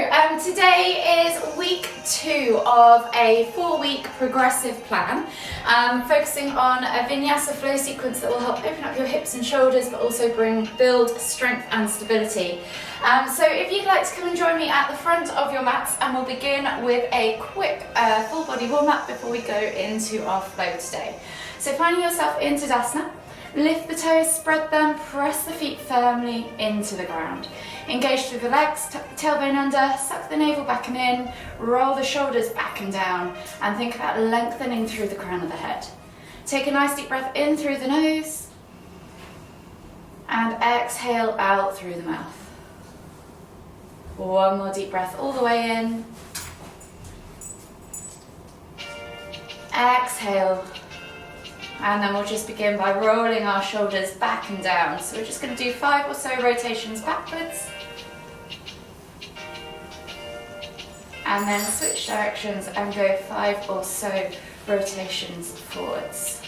Today is week 2 of a 4-week progressive plan, focusing on a Vinyasa flow sequence that will help open up your hips and shoulders, but also build strength and stability. So if you'd like to come and join me at the front of your mats, and we'll begin with a quick full body warm-up before we go into our flow today. So finding yourself in Tadasana, lift the toes, spread them, press the feet firmly into the ground. Engage through the legs, tuck the tailbone under, suck the navel back and in, roll the shoulders back and down, and think about lengthening through the crown of the head. Take a nice deep breath in through the nose, and exhale out through the mouth. One more deep breath all the way in. Exhale. And then we'll just begin by rolling our shoulders back and down. So we're just going to do 5 or so rotations backwards. And then switch directions and go 5 or so rotations forwards.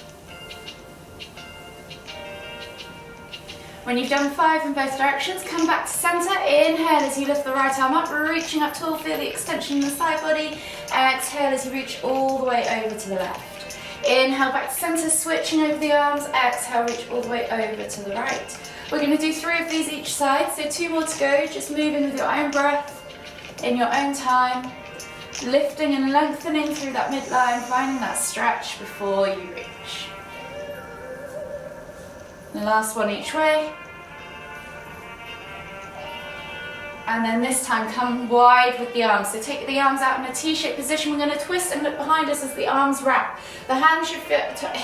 When you've done 5 in both directions, come back to centre. Inhale as you lift the right arm up, reaching up tall, feel the extension in the side body. Exhale as you reach all the way over to the left. Inhale back to centre, switching over the arms. Exhale, reach all the way over to the right. We're going to do 3 of these each side, so 2 more to go. Just moving with your own breath, in your own time. Lifting and lengthening through that midline, finding that stretch before you reach. The last one each way. And then this time come wide with the arms. So take the arms out in a T-shaped position. We're going to twist and look behind us as the arms wrap. The hands should hit top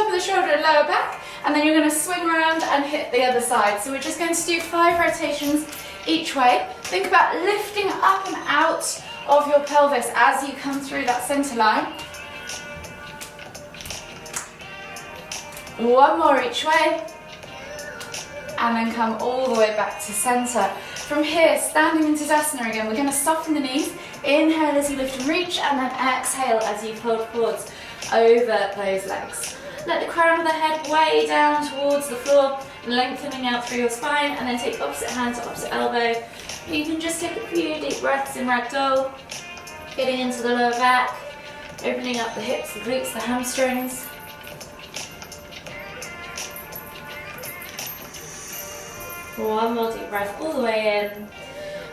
of the shoulder and lower back. And then you're going to swing around and hit the other side. So we're just going to do 5 rotations each way. Think about lifting up and out of your pelvis as you come through that center line. One more each way. And then come all the way back to center. From here, standing in Tadasana again, we're going to soften the knees. Inhale as you lift and reach, and then exhale as you fold forwards over those legs. Let the crown of the head way down towards the floor, lengthening out through your spine, and then take opposite hand to opposite elbow. You can just take a few deep breaths in ragdoll, getting into the lower back, opening up the hips, the glutes, the hamstrings. One more deep breath all the way in.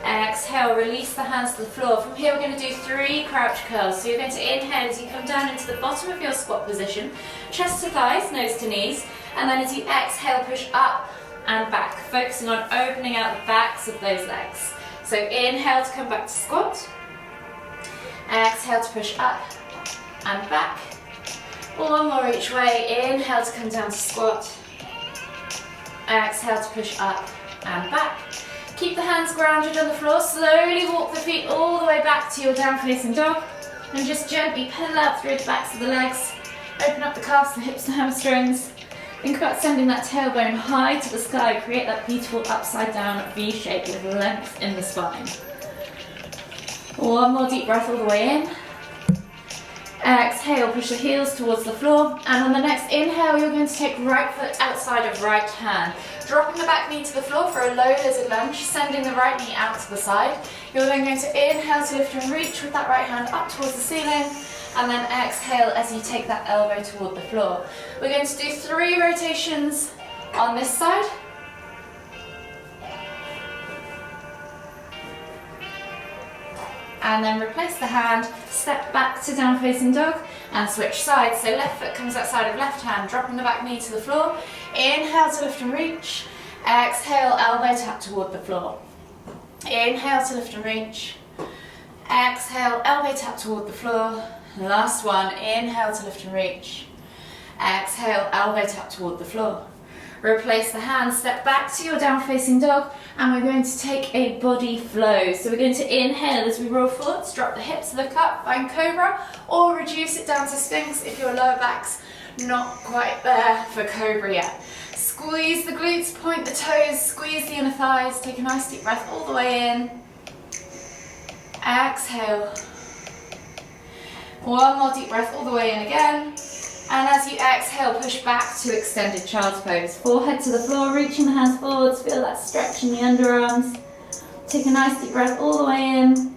Exhale, release the hands to the floor. From here we're going to do 3 crouch curls. So you're going to inhale as you come down into the bottom of your squat position, chest to thighs, nose to knees, and then as you exhale, push up and back, focusing on opening out the backs of those legs. So inhale to come back to squat. Exhale to push up and back. One more each way. Inhale to come down to squat. Exhale to push up and back. Keep the hands grounded on the floor. Slowly walk the feet all the way back to your down facing dog. And just gently pedal out through the backs of the legs. Open up the calves, the hips, the hamstrings. Think about sending that tailbone high to the sky. Create that beautiful upside down V shape with length in the spine. One more deep breath all the way in. Exhale, push the heels towards the floor, and on the next inhale you're going to take right foot outside of right hand, dropping the back knee to the floor for a low lizard lunge, sending the right knee out to the side. You're then going to inhale to lift and reach with that right hand up towards the ceiling, and then exhale as you take that elbow toward the floor. We're going to do 3 rotations on this side. And then replace the hand, step back to down facing dog and switch sides. So left foot comes outside of left hand, dropping the back knee to the floor. Inhale to lift and reach. Exhale, elbow tap toward the floor. Inhale to lift and reach. Exhale, elbow tap toward the floor. Last one, inhale to lift and reach. Exhale, elbow tap toward the floor. Replace the hands, step back to your down facing dog, and we're going to take a body flow. So we're going to inhale as we roll forwards, drop the hips, look up, find cobra, or reduce it down to sphinx if your lower back's not quite there for cobra yet. Squeeze the glutes, point the toes, squeeze the inner thighs, take a nice deep breath all the way in. Exhale. One more deep breath all the way in again. And as you exhale, push back to extended child's pose. Forehead to the floor, reaching the hands forwards. Feel that stretch in the underarms. Take a nice deep breath all the way in.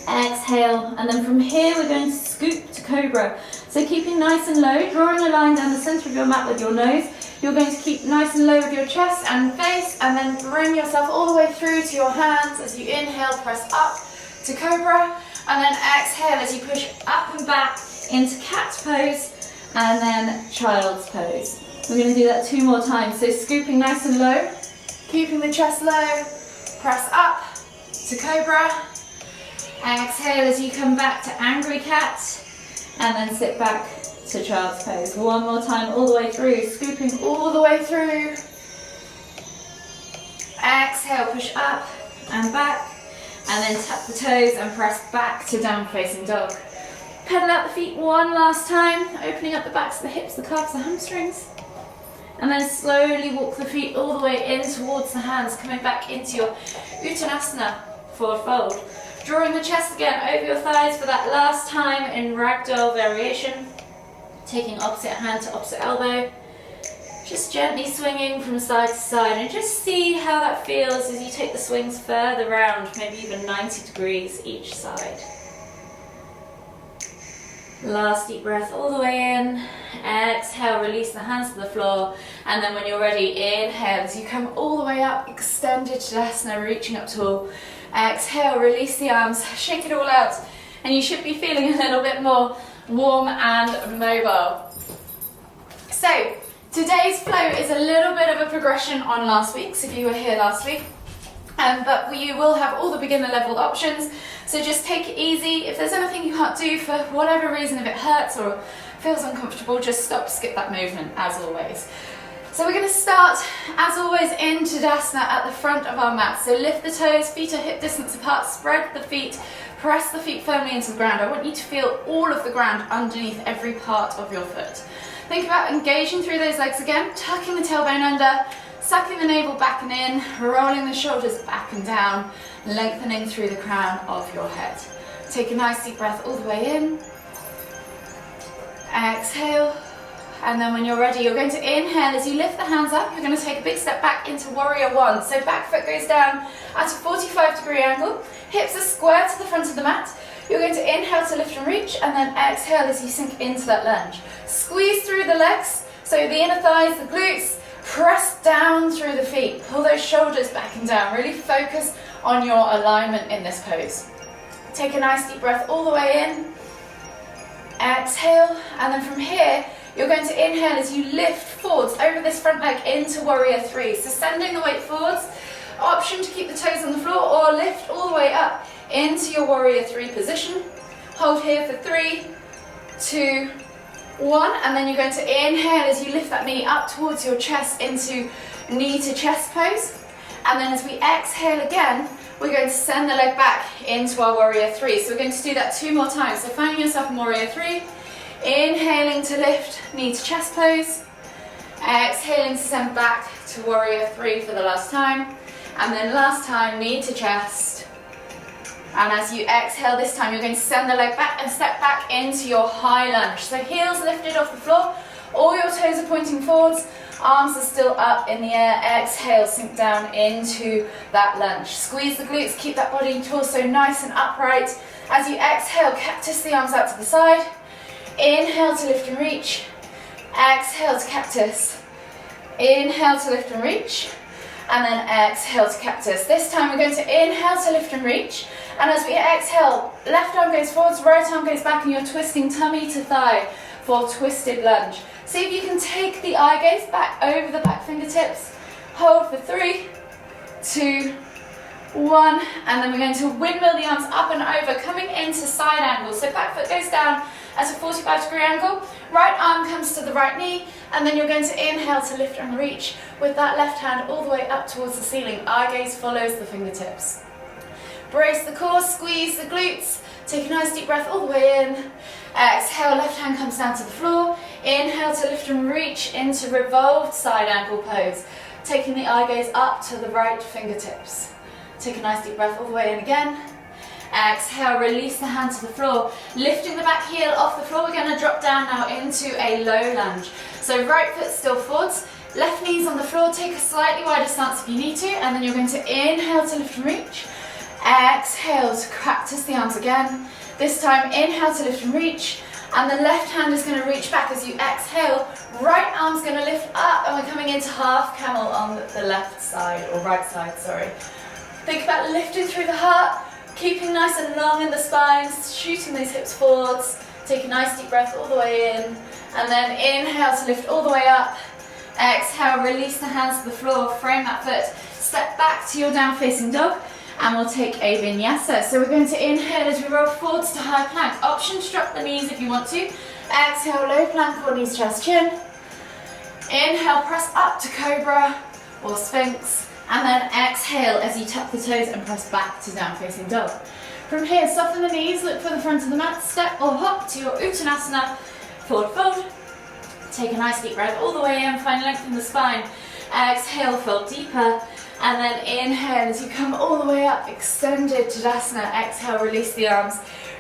Exhale, and then from here we're going to scoop to cobra. So keeping nice and low, drawing a line down the center of your mat with your nose. You're going to keep nice and low with your chest and face, and then bring yourself all the way through to your hands. As you inhale, press up to cobra, and then exhale as you push up and back into cat pose, and then child's pose. We're going to do that 2 more times. So scooping nice and low, keeping the chest low, press up to cobra. Exhale as you come back to angry cat, and then sit back to child's pose. 1 more time all the way through, scooping all the way through. Exhale, push up and back, and then tap the toes and press back to down facing dog. Pedal out the feet 1 last time, opening up the backs of the hips, the calves, the hamstrings. And then slowly walk the feet all the way in towards the hands, coming back into your Uttanasana, forward fold. Drawing the chest again over your thighs for that last time in ragdoll variation. Taking opposite hand to opposite elbow. Just gently swinging from side to side, and just see how that feels as you take the swings further round, maybe even 90 degrees each side. Last deep breath all the way in. Exhale, release the hands to the floor, and then when you're ready, inhale as you come all the way up, extended Tadasana, reaching up tall. Exhale, release the arms, shake it all out, and you should be feeling a little bit more warm and mobile. So today's flow is a little bit of a progression on last week's, if you were here last week. But you will have all the beginner level options, so just take it easy. If there's anything you can't do for whatever reason, if it hurts or feels uncomfortable, just stop, skip that movement as always. So we're going to start, as always, in Tadasana at the front of our mat. So lift the toes, feet are hip distance apart, spread the feet, press the feet firmly into the ground. I want you to feel all of the ground underneath every part of your foot. Think about engaging through those legs again, tucking the tailbone under, sucking the navel back and in, rolling the shoulders back and down, lengthening through the crown of your head. Take a nice deep breath all the way in. Exhale. And then when you're ready, you're going to inhale as you lift the hands up. You're going to take a big step back into warrior one. So back foot goes down at a 45-degree angle. Hips are square to the front of the mat. You're going to inhale to lift and reach, and then exhale as you sink into that lunge. Squeeze through the legs, so the inner thighs, the glutes. Press down through the feet. Pull those shoulders back and down. Really focus on your alignment in this pose. Take a nice deep breath all the way in. Exhale, and then from here, you're going to inhale as you lift forwards over this front leg into warrior three. So sending the weight forwards, option to keep the toes on the floor or lift all the way up into your warrior three position. Hold here for 3, 2, 1, and then you're going to inhale as you lift that knee up towards your chest into knee to chest pose. And then as we exhale again, we're going to send the leg back into our warrior three. So we're going to do that 2 more times. So finding yourself in warrior three. Inhaling to lift, knee to chest pose. Exhaling to send back to warrior three for the last time. And then last time, knee to chest. And as you exhale this time, you're going to send the leg back and step back into your high lunge. So heels lifted off the floor, all your toes are pointing forwards, arms are still up in the air. Exhale, sink down into that lunge. Squeeze the glutes, keep that body and torso nice and upright. As you exhale, cactus the arms out to the side. Inhale to lift and reach. Exhale to cactus. Inhale to lift and reach. And then exhale to cactus. This time we're going to inhale to lift and reach. And as we exhale, left arm goes forwards, right arm goes back, and you're twisting tummy to thigh for twisted lunge. See if you can take the eye gaze back over the back fingertips. Hold for 3, 2, 1. And then we're going to windmill the arms up and over, coming into side angles. So back foot goes down at a 45-degree angle. Right arm comes to the right knee, and then you're going to inhale to lift and reach with that left hand all the way up towards the ceiling. Eye gaze follows the fingertips. Brace the core, squeeze the glutes. Take a nice deep breath all the way in. Exhale, left hand comes down to the floor. Inhale to lift and reach into revolved side angle pose. Taking the eye gaze up to the right fingertips. Take a nice deep breath all the way in again. Exhale, release the hand to the floor. Lifting the back heel off the floor, we're going to drop down now into a low lunge. So right foot still forwards, left knee's on the floor, take a slightly wider stance if you need to, and then you're going to inhale to lift and reach. Exhale to practice the arms again. This time, inhale to lift and reach. And the left hand is going to reach back as you exhale. Right arm's going to lift up, and we're coming into half camel on the left side, or right side, sorry. Think about lifting through the heart, keeping nice and long in the spine, shooting those hips forwards. Take a nice deep breath all the way in, and then inhale to lift all the way up. Exhale, release the hands to the floor, frame that foot, step back to your down facing dog, and we'll take a vinyasa. So we're going to inhale as we roll forwards to high plank. Option to drop the knees if you want to. Exhale, low plank or knees, chest, chin. Inhale, press up to cobra or sphinx. And then exhale as you tuck the toes and press back to down facing dog. From here, soften the knees, look for the front of the mat, step or hop to your Uttanasana, forward fold. Take a nice deep breath all the way in, find length in the spine. Exhale, fold deeper. And then inhale as you come all the way up, extended Tadasana. Exhale, release the arms,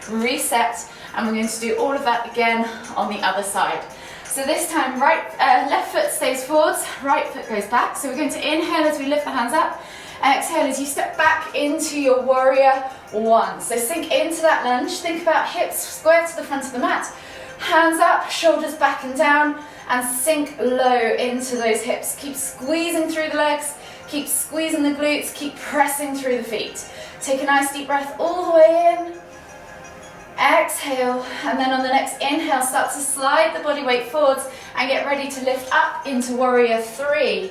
reset. And we're going to do all of that again on the other side. So this time, left foot stays forwards, right foot goes back. So we're going to inhale as we lift the hands up. Exhale as you step back into your warrior one. So sink into that lunge. Think about hips square to the front of the mat. Hands up, shoulders back and down, and sink low into those hips. Keep squeezing through the legs. Keep squeezing the glutes, keep pressing through the feet. Take a nice deep breath all the way in. Exhale, and then on the next inhale, start to slide the body weight forwards and get ready to lift up into warrior three.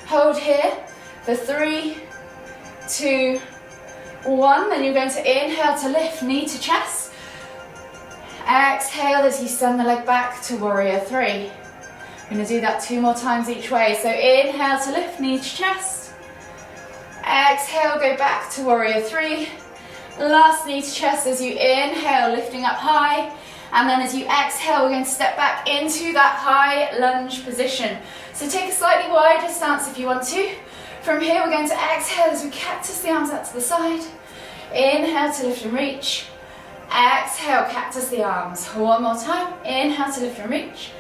Hold here for 3, 2, 1. Then you're going to inhale to lift, knee to chest. Exhale as you send the leg back to warrior three. I'm going to do that 2 more times each way. So inhale to lift, knee to chest. Exhale, go back to warrior three. Last knee to chest as you inhale, lifting up high. And then as you exhale, we're going to step back into that high lunge position. So take a slightly wider stance if you want to. From here, we're going to exhale as we cactus the arms out to the side. Inhale to lift and reach. Exhale, cactus the arms. One more time. Inhale to lift and reach.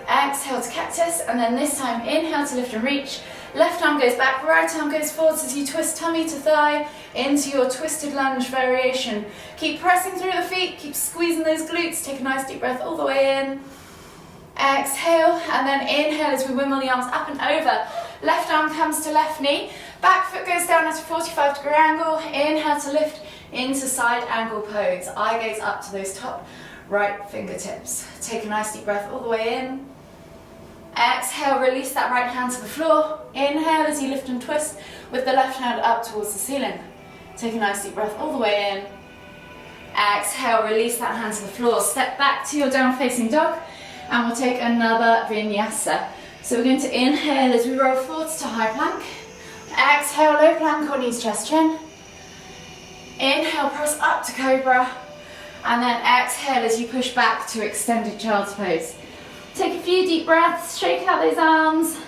Exhale to cactus, and then this time inhale to lift and reach. Left arm goes back, right arm goes forwards as you twist tummy to thigh into your twisted lunge variation. Keep pressing through the feet, keep squeezing those glutes. Take a nice deep breath all the way in. Exhale, and then inhale as we wimble the arms up and over. Left arm comes to left knee. Back foot goes down at a 45-degree angle. Inhale to lift into side angle pose. Eye gaze up to those top right fingertips. Take a nice deep breath all the way in. Exhale, release that right hand to the floor. Inhale as you lift and twist with the left hand up towards the ceiling. Take a nice deep breath all the way in. Exhale, release that hand to the floor. Step back to your down facing dog, and we'll take another vinyasa. So we're going to inhale as we roll forwards to high plank. Exhale, low plank or knees, chest, chin. Inhale, press up to cobra. And then exhale as you push back to extended child's pose. Take a few deep breaths, shake out those arms.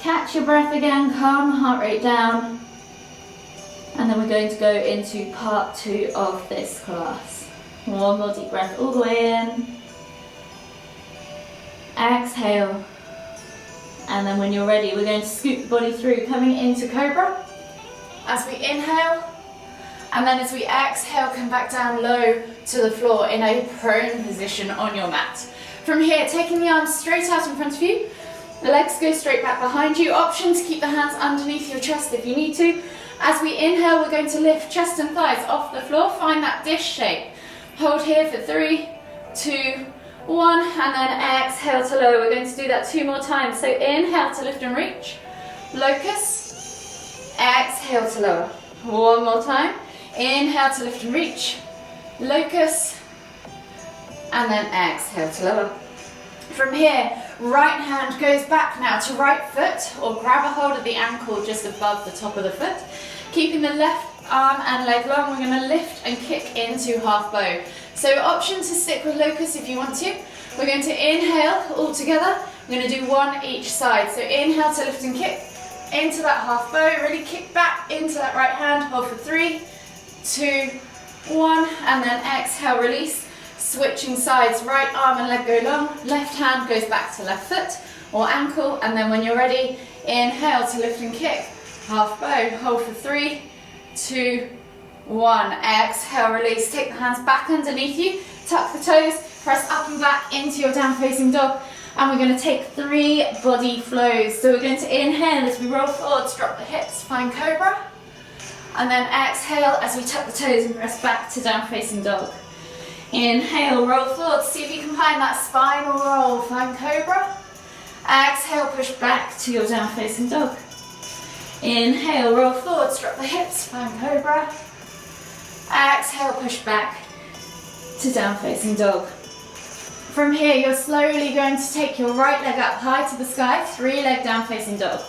Catch your breath again, calm the heart rate down. And then we're going to go into part 2 of this class. One more deep breath all the way in. Exhale. And then when you're ready, we're going to scoop the body through, coming into cobra. As we inhale, and then as we exhale, come back down low to the floor in a prone position on your mat. From here, taking the arms straight out in front of you, the legs go straight back behind you. Option to keep the hands underneath your chest if you need to. As we inhale, we're going to lift chest and thighs off the floor, find that dish shape. Hold here for 3, 2, 1, and then exhale to lower. We're going to do that 2 more times. So inhale to lift and reach, locust, exhale to lower. One more time. Inhale to lift and reach, locust, and then exhale to lower. From here, right hand goes back now to right foot, or grab a hold of the ankle just above the top of the foot. Keeping the left arm and leg long, we're going to lift and kick into half bow. So option to stick with locust if you want to. We're going to inhale all together. We're going to do 1 each side. So inhale to lift and kick into that half bow. Really kick back into that right hand. Hold for 3, 2, 1, and then exhale, release. Switching sides, right arm and leg go long, left hand goes back to left foot or ankle, and then when you're ready, inhale to lift and kick, half bow, hold for 3, 2, 1. Exhale, release. Take the hands back underneath you. Tuck the toes. Press up and back into your down facing dog. And we're going to take 3 body flows. So we're going to inhale as we roll forwards, drop the hips, find cobra. And then exhale as we tuck the toes and press back to down facing dog. Inhale, roll forward. See if you can find that spinal roll. Find cobra. Exhale, push back to your down facing dog. Inhale, roll forward, drop the hips, find cobra. Exhale, push back to down facing dog. From here, you're slowly going to take your right leg up high to the sky, 3 leg down facing dog.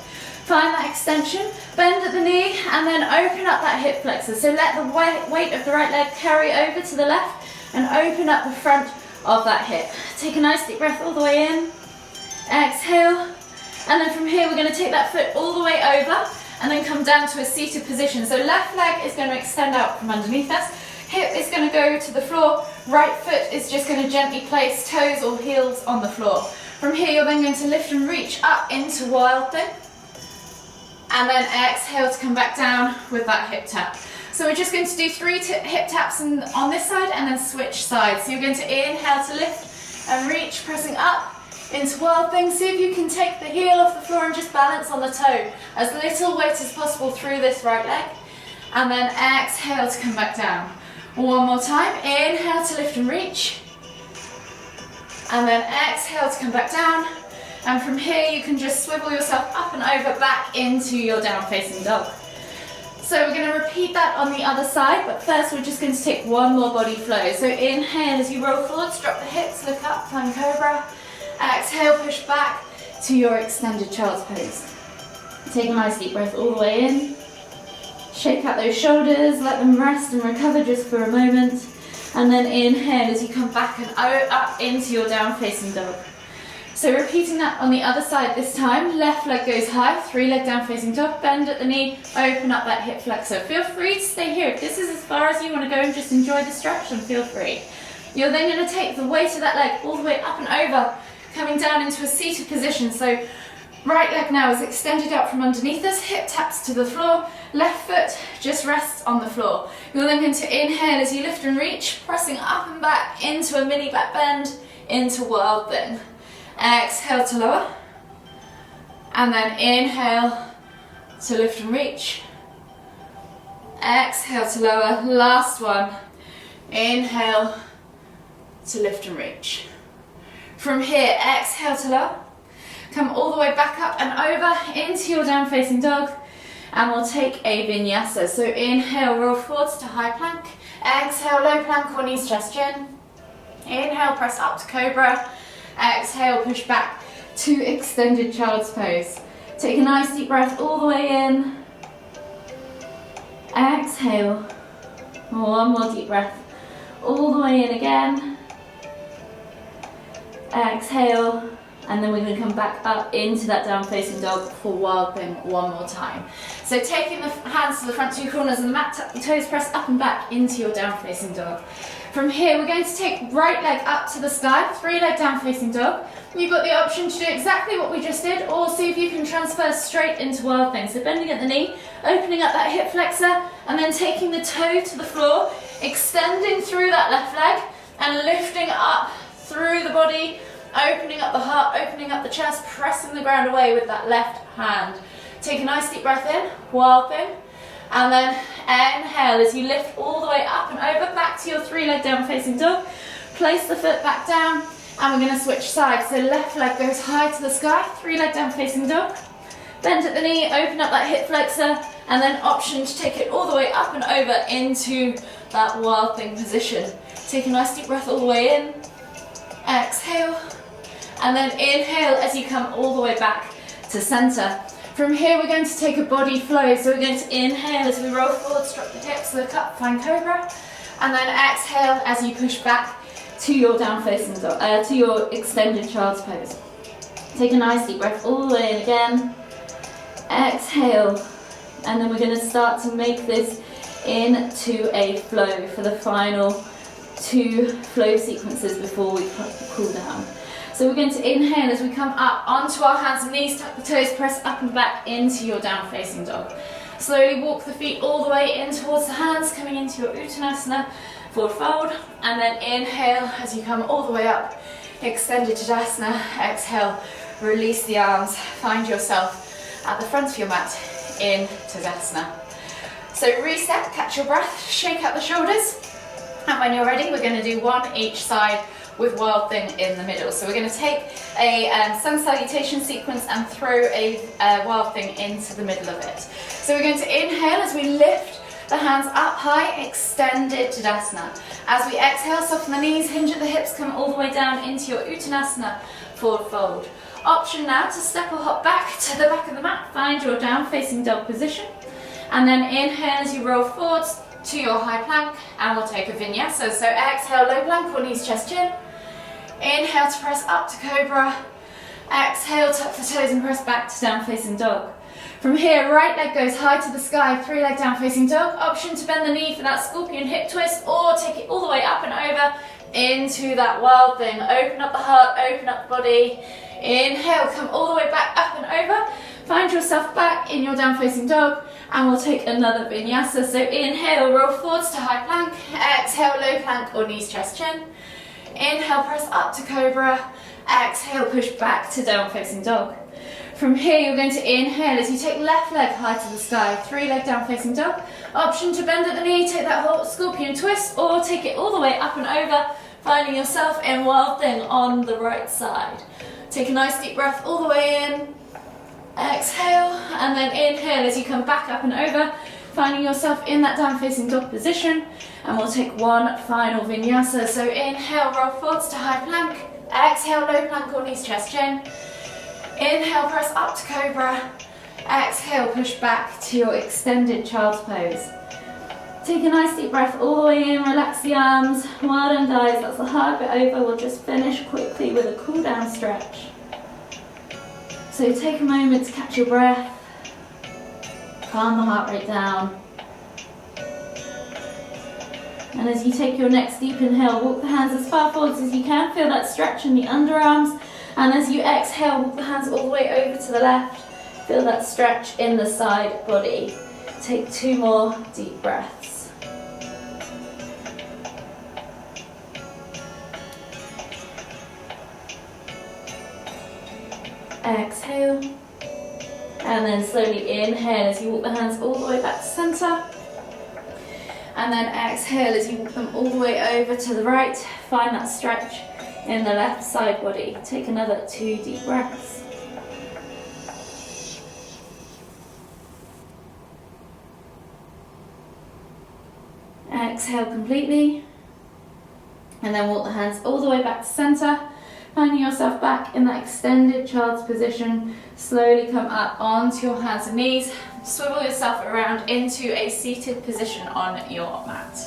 Find that extension, bend at the knee, and then open up that hip flexor. So let the weight of the right leg carry over to the left and open up the front of that hip. Take a nice deep breath all the way in. Exhale. And then from here, we're going to take that foot all the way over and then come down to a seated position. So left leg is going to extend out from underneath us. Hip is going to go to the floor. Right foot is just going to gently place toes or heels on the floor. From here, you're then going to lift and reach up into wild thing. And then exhale to come back down with that hip tap. So we're just going to do 3 hip taps on this side and then switch sides. So you're going to inhale to lift and reach, pressing up into wild thing. See if you can take the heel off the floor and just balance on the toe. As little weight as possible through this right leg. And then exhale to come back down. One more time. Inhale to lift and reach. And then exhale to come back down. And from here you can just swivel yourself up and over back into your down facing dog. So we're going to repeat that on the other side, but first we're just going to take one more body flow. So inhale as you roll forwards, drop the hips, look up, find cobra. Exhale, push back to your extended child's pose. Take a nice deep breath all the way in. Shake out those shoulders, let them rest and recover just for a moment. And then inhale as you come back and up into your down facing dog. So repeating that on the other side this time. Left leg goes high, 3 leg down facing dog, bend at the knee, open up that hip flexor. Feel free to stay here. If this is as far as you want to go and just enjoy the stretch, then feel free. You're then going to take the weight of that leg all the way up and over, coming down into a seated position. So right leg now is extended out from underneath us, hip taps to the floor, left foot just rests on the floor. You're then going to inhale as you lift and reach, pressing up and back into a mini back bend, into wild thing. Exhale to lower, and then inhale to lift and reach. Exhale to lower, last one. Inhale to lift and reach. From here, exhale to lower. Come all the way back up and over into your down facing dog. And we'll take a vinyasa. So inhale, roll forwards to high plank. Exhale, low plank or knees, chest, chin. Inhale, press up to cobra. Exhale, push back to extended child's pose. Take a nice deep breath all the way in. Exhale. One more deep breath all the way in again. Exhale. And then we're going to come back up into that down facing dog for wild thing one more time. So taking the hands to the front 2 corners of the mat, tuck the toes, press up and back into your down facing dog. From here we're going to take right leg up to the sky, 3 leg down facing dog. You've got the option to do exactly what we just did, or see if you can transfer straight into wild thing. So bending at the knee, opening up that hip flexor, and then taking the toe to the floor, extending through that left leg, and lifting up through the body, opening up the heart, opening up the chest, pressing the ground away with that left hand. Take a nice deep breath in, wild thing, and then inhale as you lift all the way up and over, back to your 3 leg down facing dog. Place the foot back down, and we're going to switch sides. So left leg goes high to the sky, 3 leg down facing dog. Bend at the knee, open up that hip flexor, and then option to take it all the way up and over into that wild thing position. Take a nice deep breath all the way in, exhale, and then inhale as you come all the way back to center. From here we're going to take a body flow. So we're going to inhale as we roll forward, drop the hips, look up, find cobra, and then exhale as you push back to your down facing dog, to your extended child's pose. Take a nice deep breath all the way in again. Exhale, and then we're going to start to make this into a flow for the final 2 flow sequences before we cool down. So we're going to inhale as we come up onto our hands and knees, tuck the toes, press up and back into your down facing dog. Slowly walk the feet all the way in towards the hands, coming into your Uttanasana, forward fold, and then inhale as you come all the way up, extended Tadasana. Exhale, release the arms, find yourself at the front of your mat in Tadasana. So reset, catch your breath, shake out the shoulders, and when you're ready, we're going to do one each side with Wild Thing in the middle. So we're going to take a sun salutation sequence and throw a Wild Thing into the middle of it. So we're going to inhale as we lift the hands up high, extended Tadasana. As we exhale, soften the knees, hinge at the hips, come all the way down into your Uttanasana, forward fold. Option now to step or hop back to the back of the mat, find your down facing dog position, and then inhale as you roll forwards to your high plank, and we'll take a vinyasa. So exhale, low plank or knees, chest, chin. Inhale to press up to cobra. Exhale, tuck the toes and press back to down facing dog. From here, right leg goes high to the sky, 3-leg down facing dog. Option to bend the knee for that scorpion hip twist, or take it all the way up and over into that Wild Thing. Open up the heart, open up the body. Inhale, come all the way back up and over. Find yourself back in your down facing dog, and we'll take another vinyasa. So inhale, roll forwards to high plank. Exhale, low plank or knees, chest, chin. Inhale, press up to cobra. Exhale, push back to down facing dog. From here, you're going to inhale as you take left leg high to the sky, 3-leg down facing dog. Option to bend at the knee, take that whole scorpion twist, or take it all the way up and over, finding yourself in Wild Thing on the right side. Take a nice deep breath all the way in. Exhale, and then inhale as you come back up and over, finding yourself in that down facing dog position. And we'll take one final vinyasa. So inhale, roll forwards to high plank. Exhale, low plank or knees, chest, chin. Inhale, press up to cobra. Exhale, push back to your extended child's pose. Take a nice deep breath all the way in, relax the arms. Well done, guys, that's the hard bit over. We'll just finish quickly with a cool down stretch. So take a moment to catch your breath, calm the heart rate down. And as you take your next deep inhale, walk the hands as far forwards as you can. Feel that stretch in the underarms. And as you exhale, walk the hands all the way over to the left. Feel that stretch in the side body. Take 2 more deep breaths. Exhale. And then slowly inhale as you walk the hands all the way back to center. And then exhale as you walk them all the way over to the right. Find that stretch in the left side body. Take another 2 deep breaths. Exhale completely. And then walk the hands all the way back to center. Finding yourself back in that extended child's position. Slowly come up onto your hands and knees. Swivel yourself around into a seated position on your mat.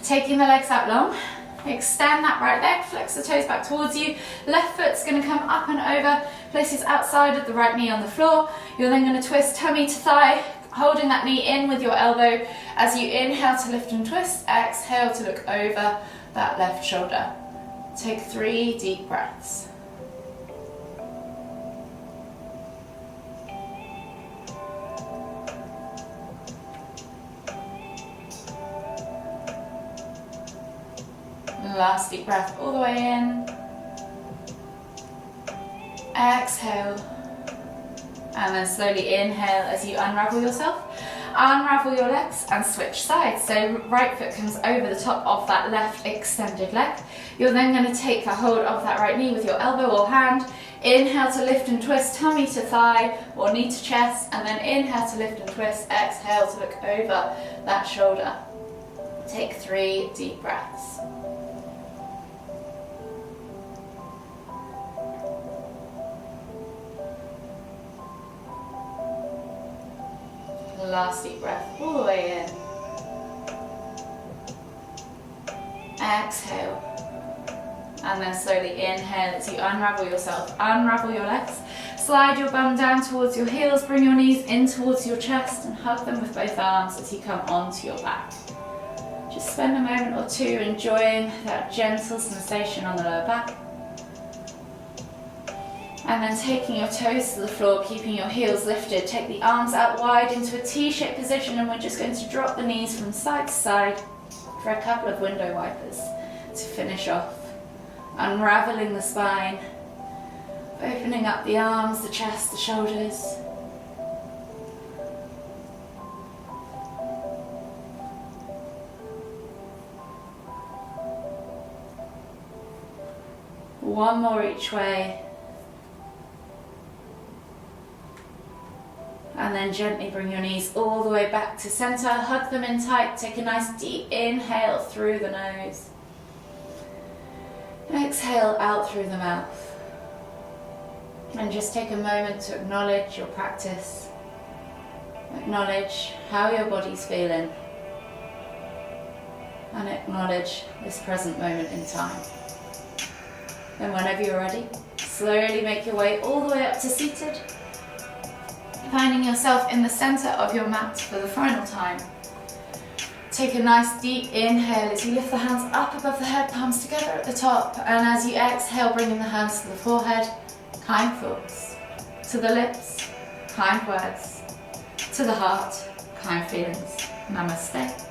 Taking the legs out long. Extend that right leg, flex the toes back towards you. Left foot's going to come up and over, places outside of the right knee on the floor. You're then going to twist tummy to thigh, holding that knee in with your elbow as you inhale to lift and twist, exhale to look over that left shoulder. Take 3 deep breaths. Last deep breath all the way in. Exhale. And then slowly inhale as you unravel yourself. Unravel your legs and switch sides. So right foot comes over the top of that left extended leg. You're then going to take a hold of that right knee with your elbow or hand. Inhale to lift and twist, tummy to thigh or knee to chest. And then inhale to lift and twist, exhale to look over that shoulder. Take 3 deep breaths. Last deep breath all the way in. Exhale. And then slowly inhale as you unravel yourself. Unravel your legs. Slide your bum down towards your heels. Bring your knees in towards your chest and hug them with both arms as you come onto your back. Just spend a moment or two enjoying that gentle sensation on the lower back. And then taking your toes to the floor, keeping your heels lifted, take the arms out wide into a T-shaped position, and we're just going to drop the knees from side to side for a couple of window wipers to finish off. Unraveling the spine, opening up the arms, the chest, the shoulders. One more each way. And then gently bring your knees all the way back to center, hug them in tight, take a nice deep inhale through the nose. Exhale out through the mouth. And just take a moment to acknowledge your practice. Acknowledge how your body's feeling. And acknowledge this present moment in time. Then whenever you're ready, slowly make your way all the way up to seated. Finding yourself in the center of your mat for the final time. Take a nice deep inhale as you lift the hands up above the head, palms together at the top. And as you exhale, bringing the hands to the forehead, kind thoughts. To the lips, kind words. To the heart, kind feelings. Namaste.